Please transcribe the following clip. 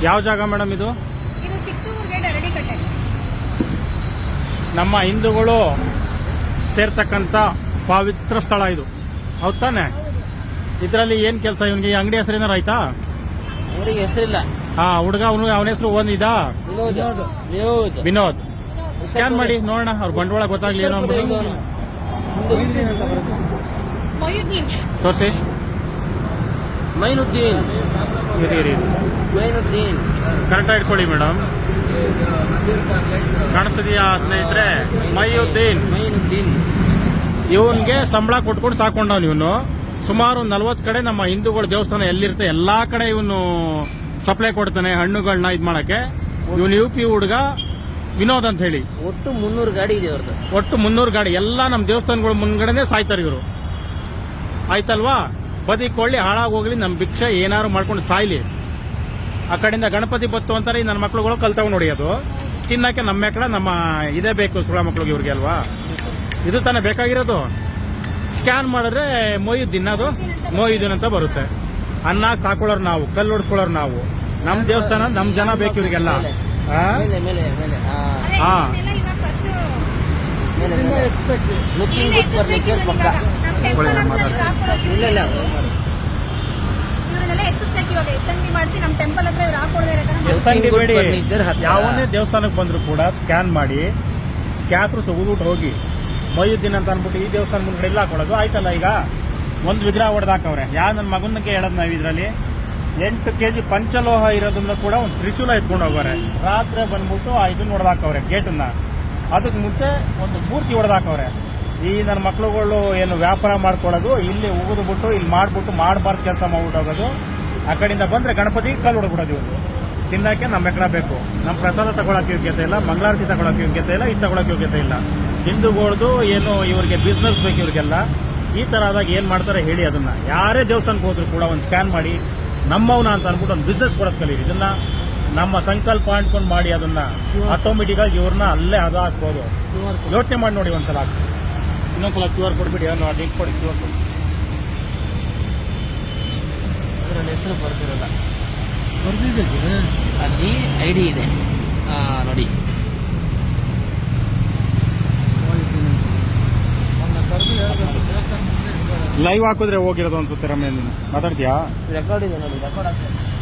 ಯಾವ ಜಾಗ ಮೇಡಮ್ ಇದು? ಇದು ಚಿಕ್ಕೂರ್ಗೆ ಅರಳಿಕಟ್ಟೆ. ನಮ್ಮ ಹಿಂದೂಗಳು ಸೇರ್ತಕ್ಕಂಥ ಪವಿತ್ರ ಸ್ಥಳ ಇದು, ಹೌದ್ ತಾನೆ? ಇದರಲ್ಲಿ ಏನ್ ಕೆಲಸ ಇವನಿಗೆ? ಅಂಗಡಿ ಹೆಸರು ಏನಾರು ಆಯ್ತಾ? ಅವರಿಗೆ ಹೆಸರಿಲ್ಲ. ಹಾ, ಹುಡುಗ ಅವನ ಹೆಸರು ಒಂದಿದಾ? ವಿನೋದ್. ಸ್ಕ್ಯಾನ್ ಮಾಡಿ ನೋಡೋಣ, ಅವ್ರ ಬಂಡವಾಳ ಗೊತ್ತಾಗ್ಲಿ ಏನೋ ಅಂದ್ಬಿಟ್ಟು. ಮೊಯ್ಯುದ್ದೀನ್. ತೋರಿಸಿ. ಮೈನುದ್ದೀನ್. ಇರಿ ಮೈನುದ್ದೀನ್ ಕರೆಕ್ಟಾಗಿ ಇಟ್ಕೊಳ್ಳಿ ಮೇಡಮ್. ಕಾಣಿಸ್ತಿದೆಯಾ ಸ್ನೇಹಿತರೆ? ಮೊಯ್ಯುದ್ದೀನ್. ಮೈನುದ್ದೀನ್ ಇವನ್ಗೆ ಸಂಬಳ ಕೊಟ್ಕೊಂಡು ಸಾಕೊಂಡವನು. ಇವನು ಸುಮಾರು 40 ಕಡೆ ನಮ್ಮ ಹಿಂದೂಗಳ ದೇವಸ್ಥಾನ ಎಲ್ಲಿರುತ್ತೆ ಎಲ್ಲಾ ಕಡೆ ಇವನು ಸಪ್ಲೈ ಕೊಡ್ತಾನೆ ಹಣ್ಣುಗಳನ್ನ ಇದ್ ಮಾಡಕ್ಕೆ. ಇವನು UP ಹುಡುಗ ವಿನೋದ್ ಅಂತ ಹೇಳಿ. ಒಟ್ಟು 300 ಗಾಡಿ ಇದೆ ಅವ್ರದ್ದು. ಒಟ್ಟು 300 ಗಾಡಿ ಎಲ್ಲ ನಮ್ಮ ದೇವಸ್ಥಾನಗಳ ಮುಂದ್ಗಡೆನೆ ಸಾಯ್ತಾರೆ ಇವರು. ಆಯ್ತಲ್ವಾ? ಬದಿಕೊಳ್ಳಿ, ಹಾಳಾಗೋಗ್ಲಿ, ನಮ್ಮ ಭಿಕ್ಷೆ ಏನಾರು ಮಾಡ್ಕೊಂಡು ಸಾಯ್ಲಿ. ಆ ಕಡೆಯಿಂದ ಗಣಪತಿ ಬತ್ತು ಅಂತಾರೆ ನನ್ನ ಮಕ್ಳುಗಳು ಕಲ್ತವ್ ನೋಡಿ. ಅದು ತಿನ್ನಕ್ಕೆ ನಮ್ಮ ಕಡೆ ನಮ್ಮ ಇದೇ ಬೇಕು ಸುಳ ಮಕ್ಳಿಗೆ ಇವ್ರಿಗೆ ಅಲ್ವಾ? ಇದು ತಾನೇ ಬೇಕಾಗಿರೋದು. ಸ್ಕ್ಯಾನ್ ಮಾಡಿದ್ರೆ ಮೊಯ್ಯುದ್ದೀನ್, ಅದು ಮೊಯ್ಯುದ್ದೀನ್ ಅಂತ ಬರುತ್ತೆ. ಅನ್ನ ಸಾಕೊಳ್ಳೋರು ನಾವು, ಕಲ್ಲು ಹೊಡ್ಸ್ಕೊಳ್ಳೋರು ನಾವು. ನಮ್ಮ ದೇವಸ್ಥಾನ ನಮ್ಮ ಜನ ಬೇಕು ಇವ್ರಿಗೆಲ್ಲ. ಲುಕಿಂಗ್ ಗುಡ್ ಫರ್ನಿಚರ್ ಪಕ್ಕ. ಇಲ್ಲ ಯಾವನೇ ದೇವಸ್ಥಾನಕ್ಕೆ ಬಂದ್ರು ಕೂಡ ಸ್ಕ್ಯಾನ್ ಮಾಡಿ ಕ್ಯಾಕ್ರು ಸಗುಬಿಟ್ಟು ಹೋಗಿ ಮೊಯ್ಯುದ್ದೀನ್ ಅಂತ ಅನ್ಬಿಟ್ಟು ಈ ದೇವಸ್ಥಾನ ಮುಂದ್ಗಡೆ ಇಲ್ಲ ಹಾಕೊಳ್ಳೋದು. ಆಯ್ತಲ್ಲ, ಈಗ ಒಂದು ವಿಗ್ರಹ ಹೊಡೆದಾಕವ್ರೆ. ನನ್ನ ಮಗನಿಗೆ ಹೇಳೋದು ನಾವು ಇದ್ರಲ್ಲಿ 8 kg ಪಂಚಲೋಹ ಇರೋದನ್ನ ಕೂಡ ಒಂದು ತ್ರಿಶೂಲ ಎತ್ಕೊಂಡು ಹೋಗೋರೆ. ರಾತ್ರಿ ಬಂದ್ಬಿಟ್ಟು ಇದನ್ನ ಹೊಡೆದಾಕವ್ರೆ ಗೇಟನ್ನ. ಅದಕ್ಕೆ ಮುಂಚೆ ಒಂದು ಮೂರ್ತಿ ಹೊಡೆದಾಕವ್ರೆ. ಈ ನನ್ನ ಮಕ್ಳುಗಳು ಏನು ವ್ಯಾಪಾರ ಮಾಡ್ಕೊಳ್ಳೋದು, ಇಲ್ಲಿ ಉಗಿದು ಬಿಟ್ಟು ಇಲ್ಲಿ ಮಾಡ್ಬಿಟ್ಟು ಮಾಡಬಾರ್ದು ಕೆಲಸ ಮಾಡ್ಬಿಟ್ಟು ಹೋಗೋದು. ಆ ಕಡೆಯಿಂದ ಬಂದ್ರೆ ಗಣಪತಿ ಕಲ್ಲು ಹೊಡ್ಬಿಡೋದು. ಇವರು ತಿನ್ನಕ್ಕೆ ನಮ್ಮ ಎಕಡ ಬೇಕು. ನಮ್ಮ ಪ್ರಸಾದ ತಗೊಳಕ್ಕೆ ಯೋಗ್ಯತೆ ಇಲ್ಲ, ಮಂಗಳಾರತಿ ತಗೊಳಕ್ಕೆ ಯೋಗ್ಯತೆ ಇಲ್ಲ, ಇದು ತಗೊಳಕ್ಕೆ ಯೋಗ್ಯತೆ ಇಲ್ಲ. ಹಿಂದೂಗಳದು ಏನು ಇವ್ರಿಗೆ ಬಿಸ್ನೆಸ್ ಬೇಕು ಇವ್ರಿಗೆಲ್ಲ. ಈ ತರ ಆದಾಗ ಏನ್ ಮಾಡ್ತಾರೆ ಹೇಳಿ? ಅದನ್ನ ಯಾರೇ ದೇವಸ್ಥಾನಕ್ಕೆ ಹೋದ್ರು ಕೂಡ ಒಂದು ಸ್ಕ್ಯಾನ್ ಮಾಡಿ ನಮ್ಮವನ ಅಂತ ಅನ್ಬಿಟ್ಟು ಒಂದು ಬಿಸ್ನೆಸ್ ಕೊಡೋದು ಕಲೀರಿ. ಇದನ್ನ ನಮ್ಮ ಸಂಕಲ್ಪ ಅಂಟ್ಕೊಂಡು ಮಾಡಿ ಅದನ್ನ ಆಟೋಮೆಟಿಕ್ ಆಗಿ ಇವ್ರನ್ನ ಅಲ್ಲೇ ಅದು ಹಾಕ್ಬೋದು. ಯೋಚನೆ ಮಾಡಿ ನೋಡಿ ಒಂದ್ಸಲ. ಇನ್ನೊಂದ್ಸಲ QR ಕೊಡ್ಬಿಡಿ, ಲಿಂಕ್ ಕೊಡಿ. QR ಕೊಡಿ. ಅದರಲ್ಲಿ ಹೆಸರು ಬರ್ತಿರಲ್ಲ, ಅಲ್ಲಿ ID ಇದೆ ನೋಡಿ. ಲೈವ್ ಹಾಕಿದ್ರೆ ಹೋಗಿರೋದು ಅನ್ಸುತ್ತೆ. ರಮ್ಯ, ಮಾತಾಡ್ತೀಯಾ? ರೆಕಾರ್ಡ್ ಇದೆ ನೋಡಿ, ರೆಕಾರ್ಡ್ ಆಗ್ತದೆ.